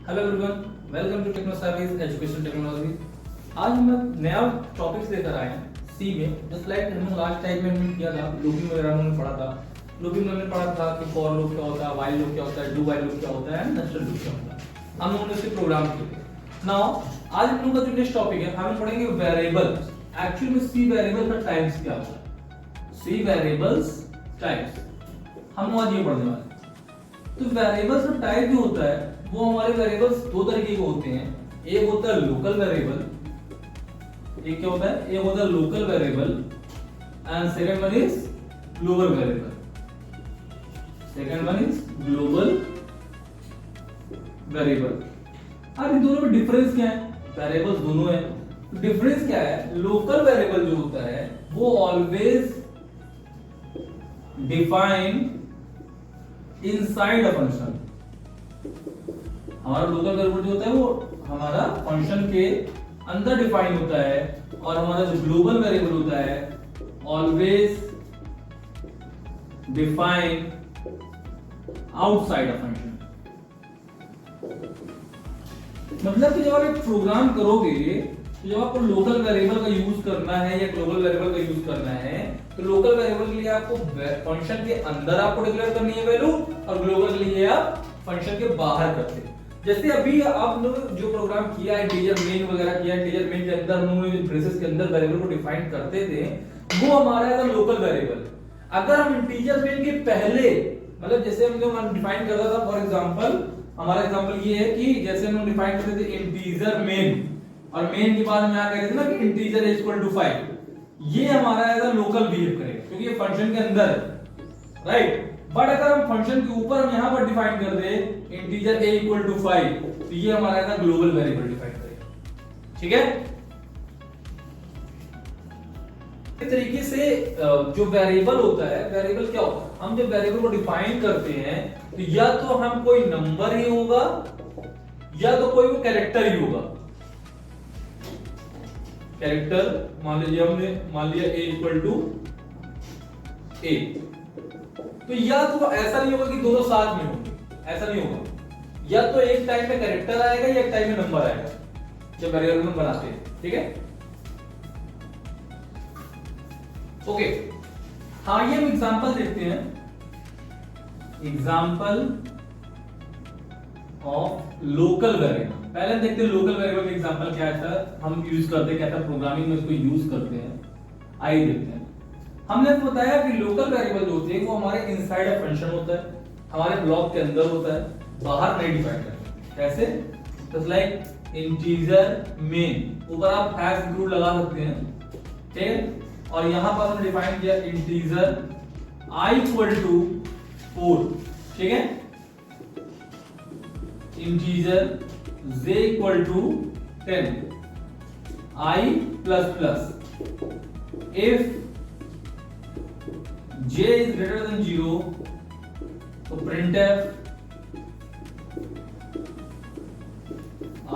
Hello everyone, welcome to techno service education technology. आज हम नया टॉपिक्स लेकर आए हैं सी में। जस्ट लाइक हमने लास्ट टाइम में हमने किया था, लूपिंग वगैरह हमने पढ़ा था। लूपिंग में हमने पढ़ा था कि फॉर लूप क्या होता है, व्हाइल लूप क्या होता है, डू व्हाइल लूप क्या होता है, नेस्टेड लूप क्या होता है। हम लोगों ने इसके प्रोग्राम किए थे। नाउ आज हम लोग का जो नेक्स्ट टॉपिक है, हम पढ़ेंगे वेरिएबल्स। एक्चुअली में सी वेरिएबल का टाइप्स क्या होता है, सी वेरिएबल्स टाइप्स हम आज ये पढ़ने वाले हैं। तो वेरिएबल्स का टाइप जो होता है वो हमारे वेरिएबल्स दो तरीके के होते हैं। एक होता है लोकल वेरिएबल, एक क्या होता है, एक होता है local variable and second one is global variable. Second one is global variable. अब इन दोनों में डिफरेंस क्या है? वेरिएबल्स दोनों है, तो डिफरेंस क्या है? लोकल वेरिएबल जो होता है वो always define inside a function. हमारा लोकल वेरिएबल जो होता है वो हमारा फंक्शन के अंदर डिफाइन होता है, और हमारा जो ग्लोबल वेरिएबल होता है always define outside a function. मतलब कि जब आप एक प्रोग्राम करोगे तो जब आपको लोकल वेरिएबल का यूज करना है या ग्लोबल वेरिएबल का यूज करना है, तो लोकल वेरिएबल के लिए आपको फंक्शन के अंदर आपको डिक्लेयर करनी है वैल्यू, और ग्लोबल के लिए आप फंक्शन के बाहर करते हैं। जैसे अभी आप लोग जो प्रोग्राम किया है, इंटीजर मेन वगैरह किया है, इंटीजर मेन के अंदर हम लोग ब्रेसेस के अंदर वेरिएबल को डिफाइन करते थे, वो हमारा है लोकल वेरिएबल। अगर हम इंटीजर मेन के पहले, मतलब जैसे हम लोग डिफाइन करता था, फॉर एग्जांपल हमारा एग्जांपल ये है कि जैसे हम लोग डिफाइन करते थे इंटीजर मेन, और मेन के बाद हम यहां कह रहे थे ना कि इंटीजर इज इक्वल टू 5, ये हमारा है लोकल बिहेव करेगा क्योंकि ये फंक्शन के अंदर है, राइट। बट अगर हम फंक्शन के ऊपर हम यहां पर डिफाइन कर दे इंटीजर a इक्वल टू 5, तो ये हमारा है ग्लोबल वेरिएबल डिफाइन करेगा, ठीक है। इस तरीके से जो वेरिएबल होता है, वेरिएबल क्या होता है, हम जब वेरिएबल को डिफाइन करते हैं तो या तो हम कोई नंबर ही होगा या तो कोई वो कैरेक्टर ही होगा। कैरेक्टर मान लीजिए हमने मान लिया a इक्वल टू a, तो या तो ऐसा नहीं होगा कि दोनों साथ में होंगे, ऐसा नहीं होगा। या तो एक टाइम में कैरेक्टर आएगा या एक टाइम में नंबर आएगा जब वेरिएबल में बनाते हैं, ठीक है। ओके, हाँ ये हम एग्जांपल देखते हैं। Example of local variable. पहले हम देखते हैं लोकल वेरिएबल का एग्जांपल क्या था, हम यूज करते हैं, क्या था प्रोग्रामिंग में इसको यूज करते हैं। आइए देखते हैं। हमने बताया कि लोकल वेरिएबल जो होते हैं वो हमारे इनसाइड अ फंक्शन होता है, हमारे ब्लॉक के अंदर होता है, बाहर नहीं डिफाइन करते। कैसे? जस्ट लाइक इंटीजर मेन, ऊपर आप हैश इंक्लूड लगा सकते हैं, ठीक है। और यहां पर हमने डिफाइन किया इंटीजर i इक्वल टू 4, ठीक है। Integer j equal to 10, i plus plus if j is greater than 0, तो printf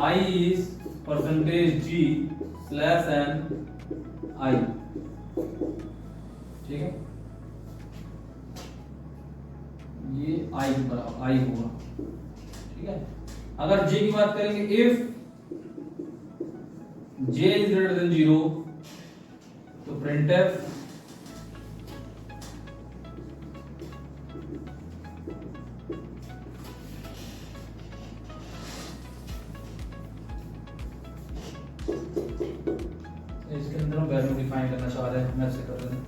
I is percentage g slash n I, ठीक है। ये I बराबर I होगा, ठीक है। अगर j की बात करेंगे, if j is greater than 0, तो printf इसके अंदर हम वैल्यू डिफाइन करना चाह रहे हैं, हम ऐसे कर रहे हैं।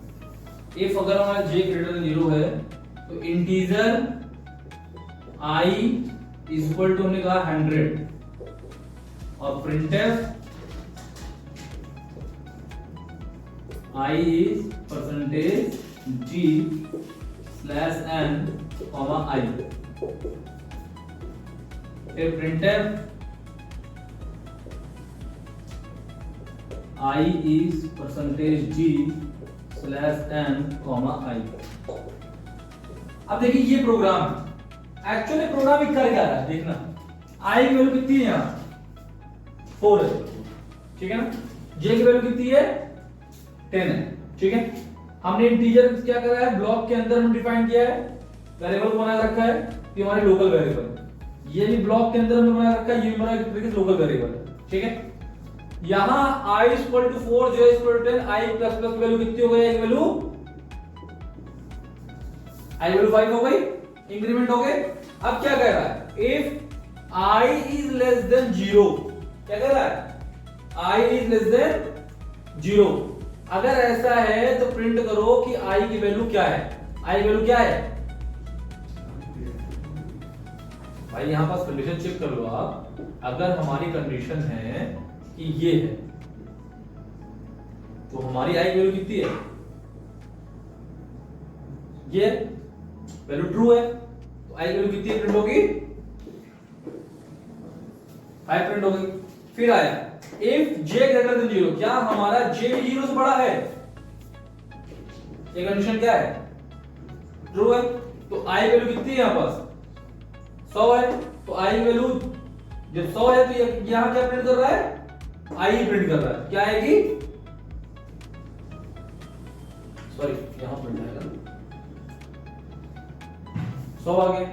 इफ अगर हमारा j ग्रेटर देन 0 है तो integer i is equal to हमने कहा 100, और printf i इज percentage g slash n comma i। फिर printf I is percentage G slash n comma I। अब देखिए ये प्रोग्राम, एक्चुअली प्रोग्राम कर क्या रहा है, देखना I की वैल्यू कितनी है यहाँ 4 है, ठीक है ना। J की वैल्यू कितनी है 10 है, ठीक है। हमने इंटीजर क्या करा है, ब्लॉक के अंदर हम डिफाइन किया है, वेरिएबल को बना रखा है, ये हमारी लोकल वेरिएबल। ये भी ब्लॉक के अंदर हमने बना रखा है, ये बना एक लोकल वेरिएबल, ठीक है। यहां i equal to 4, j equal to 10, i plus plus value कितनी हो गई, एक वैल्यू i वैल्यू 5 हो गई, इंक्रीमेंट हो गए। अब क्या कह रहा है, if i is less than 0, क्या कह रहा है, i इज लेस देन 0, अगर ऐसा है तो प्रिंट करो कि i की वैल्यू क्या है, i वैल्यू क्या है भाई, यहां पास कंडीशन चेक कर लो आप। अगर हमारी कंडीशन है कि ये है तो हमारी आई वैल्यू कितनी है, ये वैल्यू ट्रू है, तो आई वैल्यू कितनी प्रिंट होगी, 5 प्रिंट हो गई। फिर आया इफ j ग्रेटर देन 0, क्या हमारा j 0 से बड़ा है, ये कंडीशन क्या है, ट्रू है, तो आई वैल्यू कितनी है, यहां पास 100 है, तो आई वैल्यू जब 100 है तो यहां क्या प्रिंट कर रहा है, आई प्रिंट कर रहा है, क्या आएगी, सॉरी यहां प्रिंट आएगा 100 आ गया।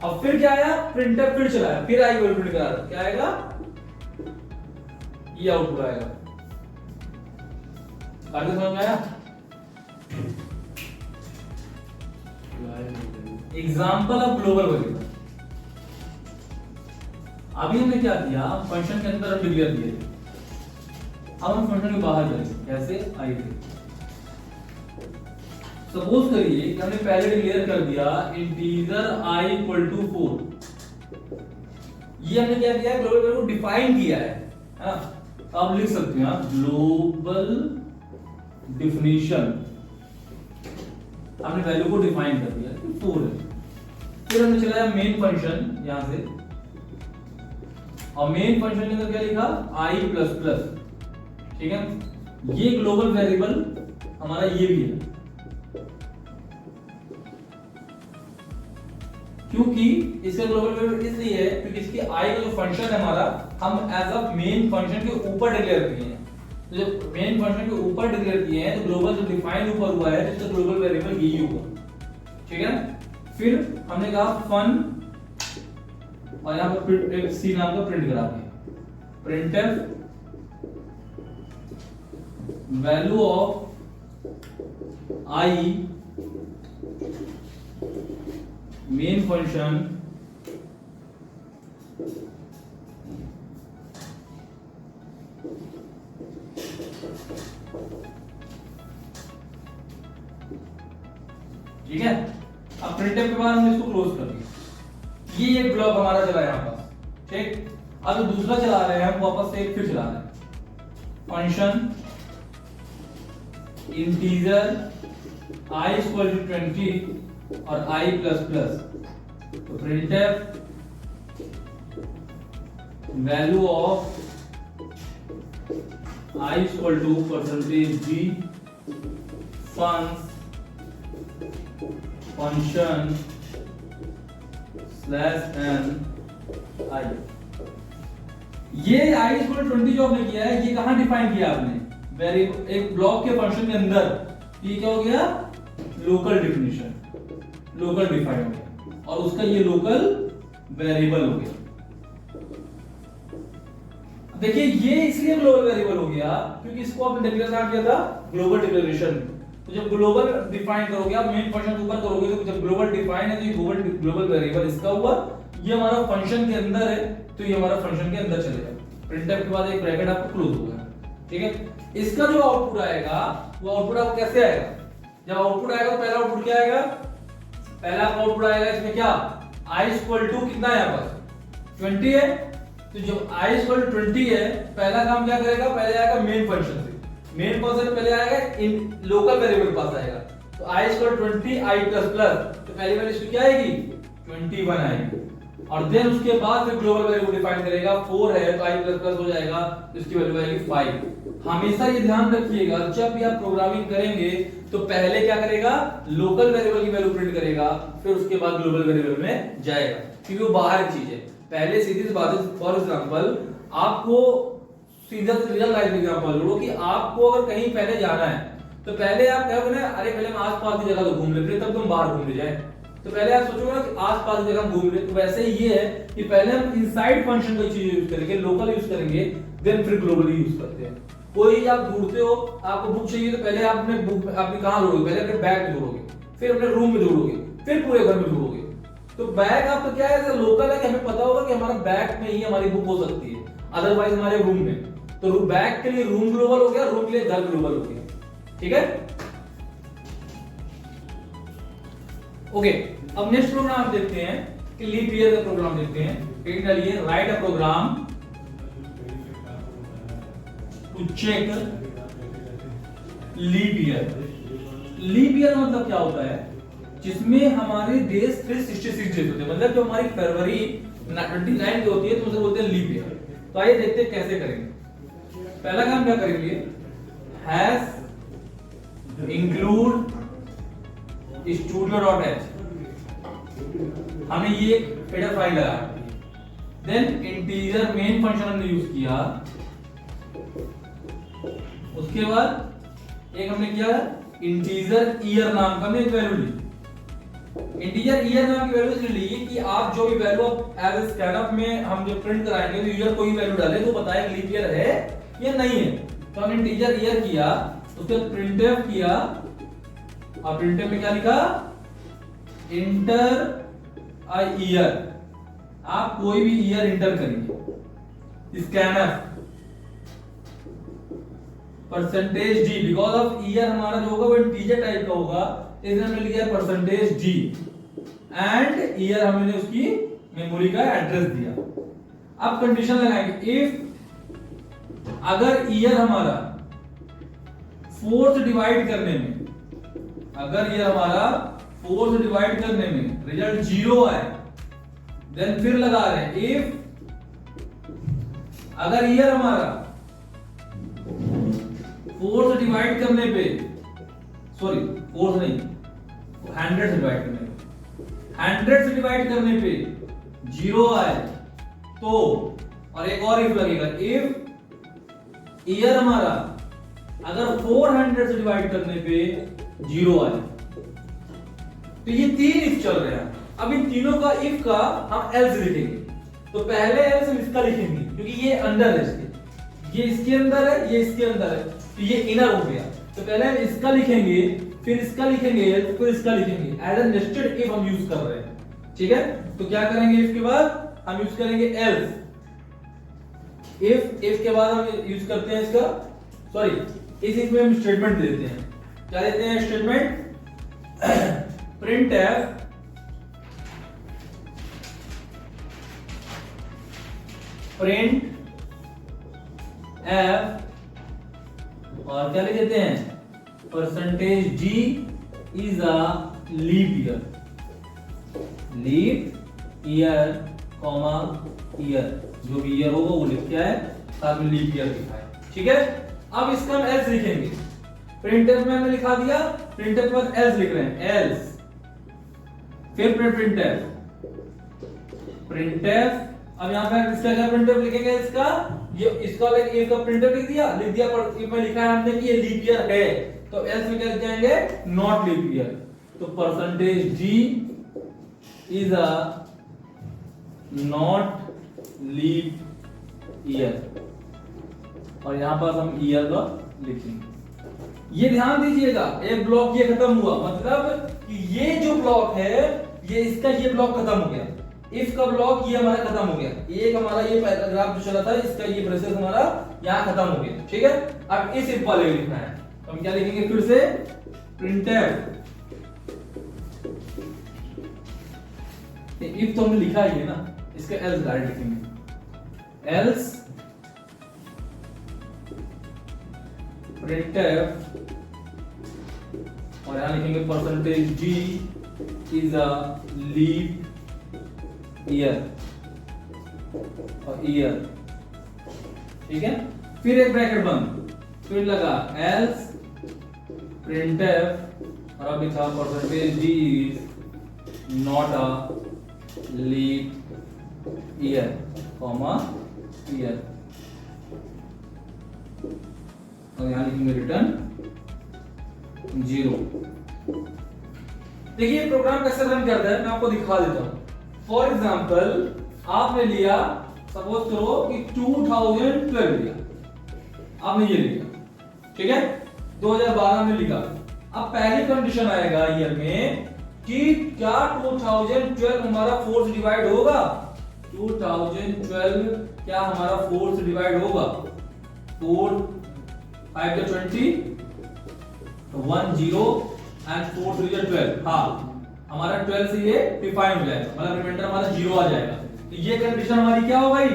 अब फिर क्या आया, प्रिंटर फिर चलाया, फिर आई वैल्यू प्रिंट करा रहा है, क्या आएगा, ये आउटपुट आएगा। आगे समझ में आया, एग्जांपल ऑफ ग्लोबल वेरिएबल। अभी हमने क्या किया, फंक्शन के अंदर हम डिक्लेयर किए, अब हम फंक्शन के बाहर जाएंगे, कैसे, आइए सपोज करिए कि हमने पहले डिक्लेयर कर दिया इंटीजर i इक्वल टू 4, ये हमने क्या किया, ग्लोबल वेरिएबल को डिफाइन किया है ना। आप लिख सकते हैं आप ग्लोबल डिफिनीशन, हमने वैल्यू को डिफाइन कर दिया कि 4 है। फिर हमने चलाया मेन फंक्शन यहां से, और मेन फंक्शन के अंदर क्या लिखा, i प्लस प्लस, ठीक है। ये ग्लोबल वेरिएबल हमारा ये भी है, क्योंकि इसका ग्लोबल वेरिएबल इसलिए है क्योंकि इसकी i का जो फंक्शन है हमारा, हम एज अ मेन फंक्शन के ऊपर डिक्लेयर किए हैं। तो जब मेन फंक्शन के ऊपर डिक्लेयर किए हैं तो ग्लोबल जो डिफाइन ऊपर हुआ है, तो इसका ग्लोबल वेरिएबल यही होगा, ठीक है। फिर हमने कहा फन, और यहां पर एक सी नाम का प्रिंट करा दिया, printf value of i main function ठीक है। अब प्रिंटफ के बाद हमने इसको क्लोज कर दिया, ये एक ब्लॉक हमारा चला यहां पास, ठीक। अब दूसरा चला रहे हैं हम, वापस से फिर चला रहे हैं function integer i equal to 20 और i प्लस प्लस, तो printf value of i equal to %d function n i। ये i इक्वल टू 20 जो आपने किया है, ये कहां डिफाइन किया आपने, वेरिएबल एक ब्लॉक के फंक्शन के अंदर, ये क्या हो गया, लोकल डिफिनीशन, लोकल डिफाइन हो गया, और उसका ये लोकल वेरिएबल हो गया। देखिए ये इसलिए ग्लोबल वेरिएबल हो गया क्योंकि इसको आपने डिक्लेयर किया था ग्लोबल डिक्लेरेशन। तो जब ग्लोबल डिफाइन करोगे आप, मेन फंक्शन के ऊपर करोगे, तो जब ग्लोबल डिफाइन है तो ये ग्लोबल वेरिएबल इसका हुआ, ये हमारा फंक्शन के अंदर है तो ये हमारा फंक्शन के अंदर चलेगा। प्रिंटफ के बाद एक ब्रैकेट आपको क्लोज होगा, ठीक है। इसका जो आउटपुट आएगा वो आउटपुट आपको कैसे आएगा, जब आउटपुट आएगा तो पहला आउटपुट क्या आएगा, पहला आउटपुट आएगा इसमें क्या, i इक्वल टू कितना है यहाँ पर 20 है, तो जब i इक्वल टू 20 है, पहला काम क्या करेगा, पहले आएगा मेन फंक्शन से, मेन फंक्शन पहले आएगा इन लोकल वेरिएबल पास आएगा, तो i equal to 20 i plus plus, तो पहली वैल्यू इसकी क्या आएगी 21 आएगी, और देन उसके बाद फिर ग्लोबल वेरिएबल डिफाइन करेगा, 4 है तो i प्लस प्लस हो जाएगा, तो इसकी वैल्यू आएगी 5। हमेशा ये ध्यान रखिएगा जब भी आप प्रोग्रामिंग करेंगे तो पहले क्या करेगा, लोकल वेरिएबल की वैल्यू प्रिंट करेगा, फिर उसके बाद ग्लोबल वेरिएबल में जाएगा, क्योंकि वो बाहर की चीज है। पहले सीधी सी बात है, फॉर एग्जांपल आपको सीधा रियल लाइफ एग्जांपल लो कि आपको अगर कहीं पहले जाना है तो पहले आप कहोगे ना, अरे पहले हम आस-पास की जगह तो घूम लेते, तब तुम बाहर घूमने जाए, तो पहले आप सोचोगे ना कि आस-पास जगह हम घूम रहे, तो वैसे ही ये है कि पहले हम इनसाइड फंक्शन कोई चीज यूज करेंगे, लोकल यूज करेंगे, देन फिर ग्लोबली यूज करते हैं। कोई आप ढूंढते हो, आपको बुक चाहिए, तो पहले आप अपने बुक अपने कहां ढूंढोगे? पहले अपने बैग में ढूंढोगे, फिर अपने रूम में ढूंढोगे, फिर पूरे घर में ढूंढोगे। तो बैग आपका क्या है, लोकल है कि हमें पता होगा कि हमारा बैग में ही हमारी बुक हो सकती है, अदरवाइज हमारे रूम में। तो बैग के लिए रूम ग्लोबल हो गया, रूम के लिए घर ग्लोबल हो गया। ठीक है, ओके। अब नेक्स्ट प्रोग्राम आप देखते हैं कि लीप ईयर का प्रोग्राम देखते हैं। पेन डालिए, write a program to check leap year. Leap year मतलब क्या होता है? जिसमें हमारे देश 366 डेज होते हैं, मतलब जो हमारी फरवरी 29 की होती है, तो उसे बोलते हैं लीप ईयर। तो आइए देखते हैं कैसे करेंगे। पहला काम क्या करेंगे, हैश इंक्लूड studio.h, हमने ये हेडर फाइल लगा, देन इंटीजर मेन फंक्शन हमने यूज किया, उसके बाद एक हमने किया इंटीजर ईयर नाम का हमने एक वैल्यू ली। इंटीजर ईयर नाम की वैल्यू इसलिए ली कि आप जो भी वैल्यू एज स्कैनअप में हम जो प्रिंट कराएंगे, तो यूजर कोई वैल्यू डाले तो बताए लीप ईयर है या नहीं है। तो हमने इंटीजर ईयर किया, उसके बाद प्रिंटफ किया, और प्रिंटफ में क्या लिखा, इंटर अ ईयर। आप कोई भी ईयर इंटर करेंगे, scanner percentage D, because of year हमारा जो होगा वो इंटीजर टाइप का होगा, इसलिए हमने लिखा परसेंटेज डी, एंड ईयर हमने उसकी मेमोरी का एड्रेस दिया। अब कंडीशन लगाएंगे, इफ अगर ईयर हमारा 4 से डिवाइड करने में, अगर ईयर हमारा 4 से डिवाइड करने में रिजल्ट 0 आए, देन फिर लगा रहे हैं इफ अगर ईयर हमारा 4 से डिवाइड करने पे, सॉरी 4 से नहीं, 100 से डिवाइड करने पे, 100 से डिवाइड करने पे 0 आए तो, और एक और इफ लगेगा, इफ ईयर हमारा अगर 400 से डिवाइड करने पे 0 आए। तो ये 3 इफ चल रहे हैं। अब इन तीनों का इफ का हम एल्स लिखेंगे। तो पहले एल्स हम इसका लिखेंगे, क्योंकि ये अंदर है इसके, ये इसके अंदर है, ये इसके अंदर है, तो ये इनर हो गया। तो पहले हम इसका लिखेंगे, फिर इसका लिखेंगे, फिर इसका लिखेंगे, एज अ नेस्टेड इफ हम यूज कर रहे हैं। ठीक है, तो क्या करेंगे, इफ के बाद हम यूज करेंगे एल्स। इफ के बाद हम यूज करते हैं इसका, सॉरी इस में हम स्टेटमेंट देते हैं। क्या देते हैं स्टेटमेंट, printf print f, और क्या लिख देते हैं, percentage d is a leap year, leap year comma year, जो भी ईयर होगा वो लिख के आए, साथ में लीप ईयर लिखा है। ठीक है, अब इसका हम एल्स लिखेंगे। प्रिंटफ में हमने लिखा दिया, प्रिंटफ के बाद एल्स लिख रहे हैं, एल्स फिर प्रिंटफ, अब यहां पे इसका क्या प्रिंटफ लिखेंगे, इसका ये इसका एक का प्रिंटफ लिख दिया पर इसमें लिखा है हमने कि ये लीप ईयर है, तो एल्स में क्या लिख जाएंगे, नॉट लीप ईयर। तो percentage D is a not leap year, और यहां पर हम ईयर का लिखेंगे। ये ध्यान दीजिएगा, एक ब्लॉक ये खत्म हुआ, मतलब कि ये जो ब्लॉक है ये इसका ये ब्लॉक खत्म हो गया, इफ का ब्लॉक ये हमारा खत्म हो गया, एक हमारा ये पैराग्राफ जो चला था इसका ये प्रोसेस हमारा यहां खत्म हो गया। ठीक है, अब इस इफ वाले लिखना है, तो हम क्या लिखेंगे, फिर से प्रिंटफ, इफ तो हमने लिखा ही है ना, इसका एल्स डायरेक्ट लिखेंगे, एल्स प्रिंटफ, और यहां लिखेंगे percentage D is a leap year, और ईयर। ठीक है, फिर एक ब्रैकेट बंद, फिर लगा एल्स प्रिंटफ, और अब लिखा percentage D is not a leap year comma year, और यहां लिखेंगे रिटर्न 0। देखिए प्रोग्राम कैसे रन करता है मैं आपको दिखा देता हूं। फॉर एग्जांपल आपने लिया, सपोज करो कि 2012 लिया, आपने ये लिया, ठीक है, 2012 में लिखा। अब पहली कंडीशन आएगा ईयर में कि क्या 2012 हमारा 4 से डिवाइड होगा, 2012 क्या हमारा 4 से डिवाइड होगा, 4 5 के 20 1 0 एंड 4 3 जा 12, हाँ हमारा 12 से ये डिफाइन हो जाएगा, मतलब रिमाइंडर हमारा 0 आ जाएगा। तो ये कंडीशन हमारी क्या हो गई,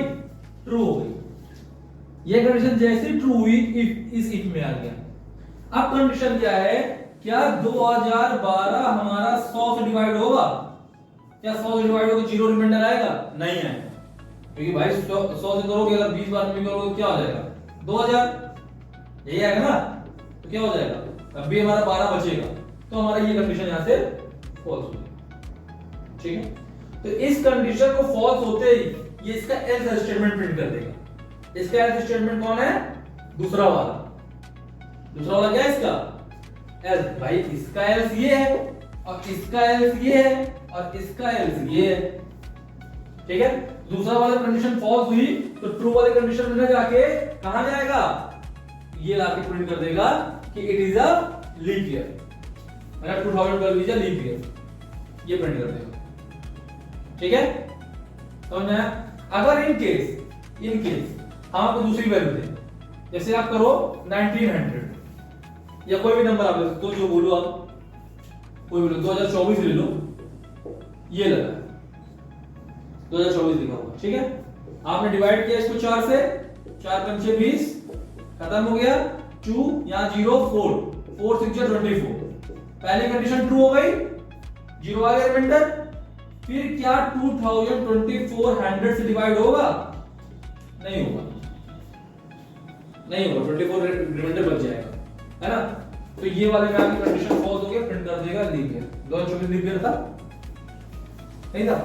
ट्रू हो गई। ये कंडीशन जैसे ट्रू हुई इस इफ में आ गया। अब कंडीशन क्या है, क्या 2012 हमारा 100 से डिवाइड होगा, क्या 100 से डिवाइड होगा 0 रिमाइंडर आएगा, नहीं आएगा, क्योंकि भाई 100 से करोगे अगर 20 बार में करोगे क्या हो जाएगा 2000, यही आएगा ना, तो क्या हो जाएगा, तब भी हमारा 12 बचेगा। तो हमारा ये कंडीशन यहां से फॉल्स हो गई, ठीक है। तो इस कंडीशन को फॉल्स होते ही ये इसका एल्स स्टेटमेंट प्रिंट कर देगा। इसका एल्स स्टेटमेंट कौन है, दूसरा वाला, दूसरा वाला क्या है इसका एल्स, भाई इसका एल्स ये है और इसका एल्स ये है और इसका एल्स ये है, ठीक है। दूसरा वाला कंडीशन फॉल्स हुई तो ट्रू वाले कंडीशन में जाके कहां जाएगा, ये लाके प्रिंट कर देगा कि it is a leap year, मतलब 2012 इज अ लीप ईयर, ये प्रिंट कर देगा, ठीक है। समझ में आया। अगर इन केस हम आपको दूसरी वैल्यू दें, जैसे आप करो 1900 या कोई भी नंबर आप ले सकते हो, जो बोलो आप, कोई बोलो 2024 ले लो, ये लगा 2024 लिखा हुआ, ठीक है। आपने डिवाइड किया इसको 4 से, 4 पंचे 20, खत्म हो गया, 2 यहां 0 4 4 6 24, पहली कंडीशन ट्रू हो गई, 0 आ गया रिमाइंडर। फिर क्या 2024 100 से डिवाइड होगा, नहीं होगा, नहीं होगा, 24 रिमाइंडर बच जाएगा, है ना। तो ये वाले में आपकी कंडीशन फॉल्स हो गया, प्रिंट कर देगा लीप ईयर। 2024 लीप ईयर था, नहीं था,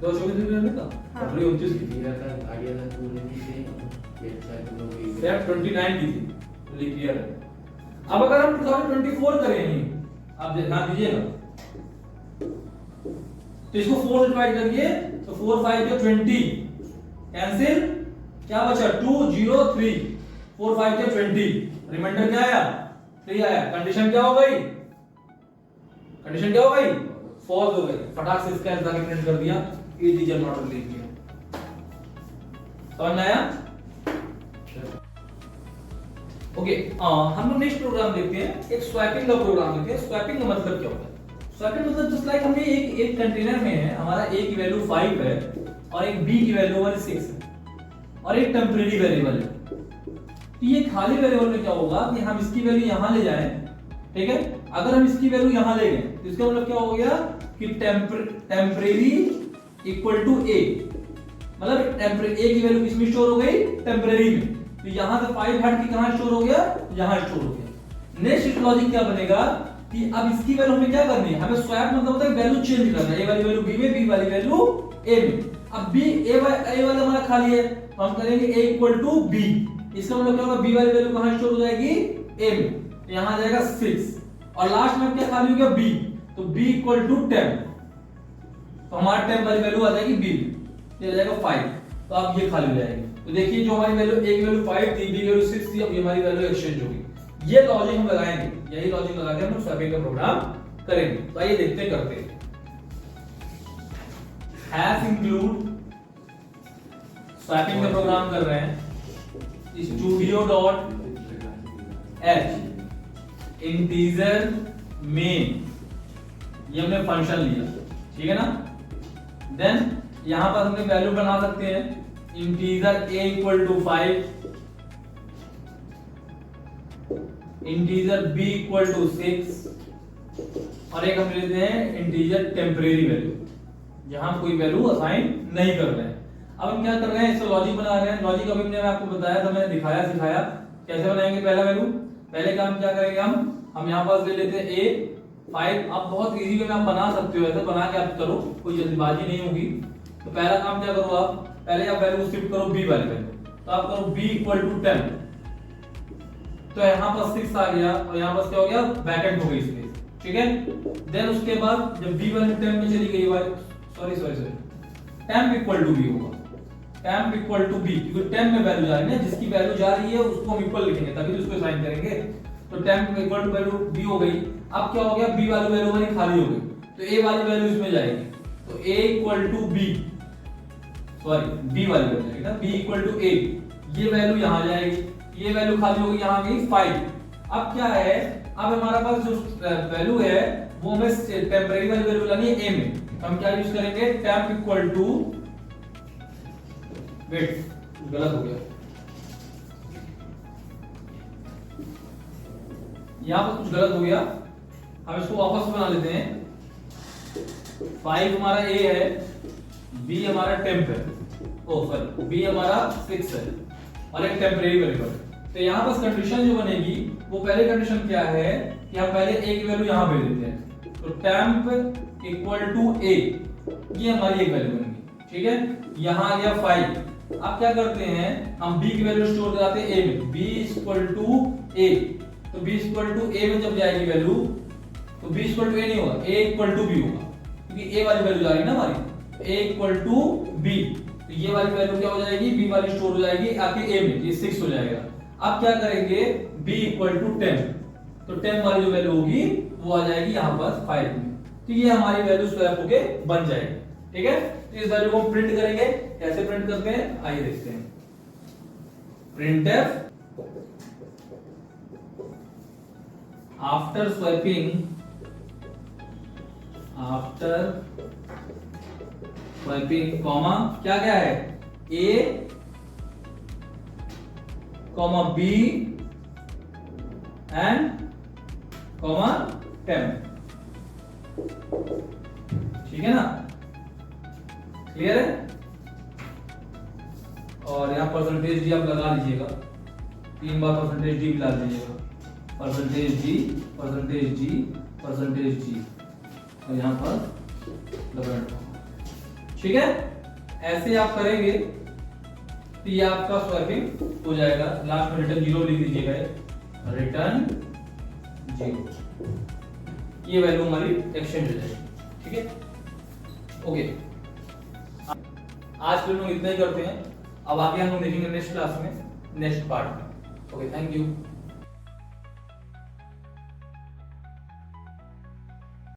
2024 लीप ईयर नहीं था, फरवरी 29 की थी, गाड़ियां था पूरे नहीं थे, सिर्फ 29 की थी लीप ईयर। अब अगर हम 2024 करें, आप ध्यान दीजिएगा, तो इसको 4 से डिवाइड करिए तो 4 5 के 20 कैंसिल, क्या बचा 2 0 3, 4 5 के 20, रिमाइंडर क्या आया 3 आया। कंडीशन क्या हो गई, कंडीशन क्या हो गई, फॉल्स हो गई। फटाक से इसका आंसर जाके प्रिंट कर दिया, it is not a leap year. समझ में आया। ओके, हम लोग नेक्स्ट प्रोग्राम देखते हैं, एक स्वैपिंग का प्रोग्राम देखते हैं। स्वैपिंग का मतलब क्या होता है, स्वैपिंग मतलब जस्ट लाइक हमने एक कंटेनर में है, हमारा a की वैल्यू 5 है और एक b की वैल्यू 6 है और एक टेंपरेरी वेरिएबल है। तो ये खाली वेरिएबल में क्या होगा कि हम इसकी वैल्यू यहां ले जाएं, ठीक है। अगर हम इसकी वैल्यू यहां ले गए तो इसका मतलब क्या हो गया कि टेंपरेरी इक्वल टू a, मतलब टेंपरेरी a की वैल्यू किसमें स्टोर हो गई, टेंपरेरी में। तो यहां से 5 हट के कहां स्टोर हो गया, यहां स्टोर हो गया। नेक्स्ट लॉजिक क्या बनेगा कि अब इसकी वैल्यू हमें क्या करनी है, हमें स्वैप मतलब होता है वैल्यू चेंज करना है, a वाली वैल्यू b में, b वाली वैल्यू a में। अब b a वाला हमारा खाली है तो हम करेंगे a इक्वल टू b, इसका मतलब क्या होगा b वाली वैल्यू कहां स्टोर हो जाएगी, a में, तो यहां जाएगा 6 और लास्ट में क्या खाली हो गया b, तो b इक्वल टू 10, तो हमारा 10 वाली वैल्यू आ जाएगी b में, ये आ जाएगा 5, तो अब ये खाली हो जाएगी। तो देखिए जो हमारी वैल्यू a की वैल्यू 5 थी, b की वैल्यू 6 थी, अब ये हमारी वैल्यू एक्सचेंज होगी। ये लॉजिक हम लगाएंगे, यही लॉजिक लगा के हम स्वैपिंग का प्रोग्राम करेंगे। तो आइए देखते हैं, करते हैं। हैश इंक्लूड स्वैपिंग का प्रोग्राम कर रहे हैं, studio.h इंटीजर मेन, ये हमने फंक्शन लिया, ठीक है ना। देन यहां पर हमने वैल्यू बना सकते हैं, integer a equal to 5, integer b equal to 6 और एक हम लेते हैं इंटीजर टेम्परेरी वैल्यू, जहां कोई वैल्यू असाइन नहीं कर रहे हैं। अब हम क्या कर रहे हैं, इसका लॉजिक बना रहे हैं। लॉजिक अभी मैंने आपको बताया था, मैंने दिखाया सिखाया कैसे बनाएंगे। पहला वैल्यू, पहले काम क्या करेंगे, हम यहां पास ले लेते हैं a 5। आप बहुत इजी वे में आप बना सकते हो, ऐसे बना के आप करो, कोई जल्दबाजी नहीं होगी। तो पहला काम क्या करो, आप पहले आप वैल्यू शिफ्ट करो b वाली वैल्यू, तो आप करो b इक्वल टू 10, तो यहां पर 6 आ गया और यहां पर क्या हो गया, वैकेंट हो गई स्पेस, ठीक है। देन उसके बाद जब b वैल्यू टेम्प में चली गई भाई, sorry temp equal to b होगा, टेम्प इक्वल टू b, क्योंकि टेम्प में वैल्यू जा रही है ना, जिसकी वैल्यू जा रही है उसको हम इक्वल लिखेंगे तभी तो उसको साइन करेंगे। तो temp equal to value b हो गई। अब क्या हो गया, b वाली वैल्यू हमारी खाली हो गई, तो a वाली वैल्यू इसमें जाएगी, तो a equal to b, sorry b वाली वैल्यू जाएगी ना, b इक्वल टू a, ये वैल्यू यहां जाएगी, ये वैल्यू खाली हो गई, यहां गई 5। अब क्या है, अब हमारा पास जो वैल्यू है वो हमें टेम्परेरी वाली वैल्यू लानी है a में, तो हम क्या यूज करेंगे, टेम्प इक्वल टू, वेट गलत हो गया, यहां पर कुछ गलत हो गया, हम इसको वापस बना लेते हैं। 5 हमारा a है, b हमारा टेम्प है, ओ सॉरी b हमारा 6 है और एक टेम्परेरी वेरिएबल। तो यहां पर कंडीशन जो बनेगी वो पहले कंडीशन क्या है कि हम पहले a की वैल्यू यहां भेज देते हैं, तो टेम्प इक्वल टू a, ये हमारी एक वैल्यू बनेगी, ठीक है। यहां आ गया 5। अब क्या करते हैं, हम b की वैल्यू स्टोर कराते हैं a में, b इक्वल टू a, तो b इक्वल टू a में जब जाएगी वैल्यू तो b इक्वल टू a नहीं होगा, a इक्वल टू b होगा, क्योंकि a वाली वैल्यू जा रही है ना हमारी, a इक्वल टू b, तो ये वाली वैल्यू क्या हो जाएगी, b वाली स्टोर हो जाएगी आपके a में, ये 6 हो जाएगा। अब क्या करेंगे, b इक्वल टू 10, तो 10 वाली जो वैल्यू होगी वो आ जाएगी यहाँ पर 5 में, तो ये हमारी वैल्यू स्वैप होके बन जाएगी, ठीक है। तो इस वैल्यू को हम प्रिंट करेंगे, कैसे प्रिंट करते हैं आइए देखते हैं। printf आफ्टर स्वैपिंग कॉमा क्या क्या है, a comma b and comma temp, ठीक है ना, क्लियर है। और यहां परसेंटेज डी आप लगा लीजिएगा, 3 बार परसेंटेज डी मिला दीजिएगा, percentage D percentage D percentage D, और यहां पर डबल एंटर, ठीक है। ऐसे आप करेंगे तो ये आपका स्वैपिंग हो जाएगा। लास्ट में रिटर्न 0 लिख दीजिएगा, रिटर्न 0, ये वैल्यू हमारी एक्सचेंज हो जाएगी, ठीक है। ओके, आज के लिए हम लोग इतना ही करते हैं, अब आगे हम लोग देखेंगे नेक्स्ट क्लास में, नेक्स्ट पार्ट में। Okay, thank you.